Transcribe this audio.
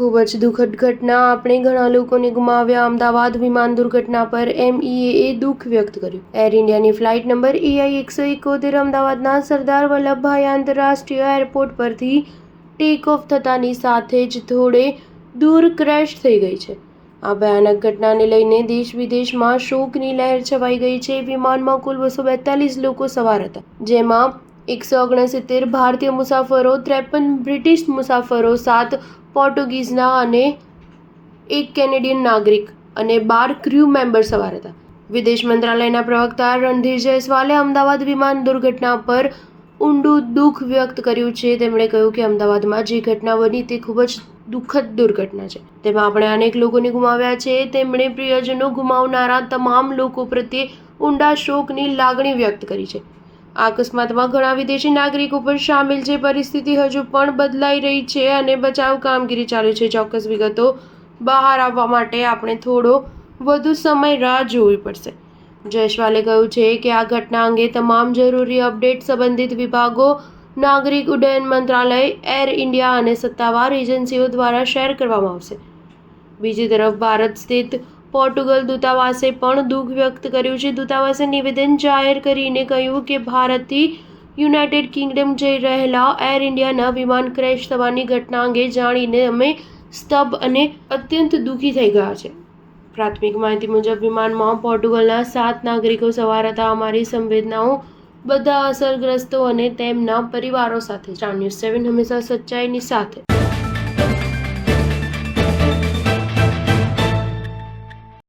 ખૂબ જ દુઃખદ ઘટના આપણે ઘણા લોકોને ગુમાવ્યા. અમદાવાદ વિમાન દુર્ઘટના પર MEAએ દુઃખ વ્યક્ત કર્યું. એર ઇન્ડિયાની ફ્લાઇટ નંબર EI-171 અમદાવાદના સરદાર વલ્લભભાઈ આંતરરાષ્ટ્રીય એરપોર્ટ પરથી ટેક ઓફ થતાની સાથે જ થોડે દૂર ક્રેશ થઈ ગઈ છે. આ ભયાનક ઘટનાને લઈને દેશ વિદેશમાં શોકની લહેર છવાઈ ગઈ છે. વિમાનમાં કુલ 242 લોકો સવાર હતા, જેમાં 169 ભારતીય મુસાફરો, 53 બ્રિટિશ મુસાફરો, 7 પોર્ટુગીઝના અને 1 કેનેડિયન નાગરિક અને 12 ક્રૂ મેમ્બર સવાર હતા. વિદેશ મંત્રાલયના પ્રવક્તા રણધીર જયસ્વાલે અમદાવાદ વિમાન દુર્ઘટના પર ઊંડું દુઃખ વ્યક્ત કર્યું છે. તેમણે કહ્યું કે અમદાવાદમાં જે ઘટના બની તે ખૂબ જ દુઃખદ દુર્ઘટના છે. તેમાં આપણે અનેક લોકોને ગુમાવ્યા છે. તેમણે પ્રિયજનો ગુમાવનારા તમામ લોકો પ્રત્યે ઊંડા શોકની લાગણી વ્યક્ત કરી છે. આ અકસ્માતમાં ઘણા વિદેશી નાગરિકો પણ સામેલ છે. પરિસ્થિતિ હજુ પણ બદલાઈ રહી છે અને બચાવ કામગીરી ચાલુ છે. ચોક્કસ વિગતો બહાર આવવા માટે આપણે થોડો વધુ સમય રાહ જોવી પડશે. જયસ્વાલે કહ્યું છે કે આ ઘટના અંગે તમામ જરૂરી અપડેટ સંબંધિત વિભાગો, નાગરિક ઉડ્ડયન મંત્રાલય, એર ઇન્ડિયા અને સત્તાવાર એજન્સીઓ દ્વારા શેર કરવામાં આવશે. બીજી તરફ ભારત સ્થિત પોર્ટુગલ દૂતાવાસે પણ દુઃખ વ્યક્ત કર્યું છે. દૂતાવાસે નિવેદન જાહેર કરીને કહ્યું કે ભારતથી યુનાઇટેડ કિંગડમ જઈ રહેલા એર ઇન્ડિયાના વિમાન ક્રેશ થવાની ઘટના અંગે જાણીને અમે સ્તબ્ધ અને અત્યંત દુઃખી થઈ ગયા છે. પ્રાથમિક માહિતી મુજબ વિમાનમાં પોર્ટુગલના 7 નાગરિકો સવાર હતા. અમારી સંવેદનાઓ બધા અસરગ્રસ્તો અને તેમના પરિવારો સાથે. સ્ટાર ન્યૂઝ 7 હંમેશા સચ્ચાઈની સાથે.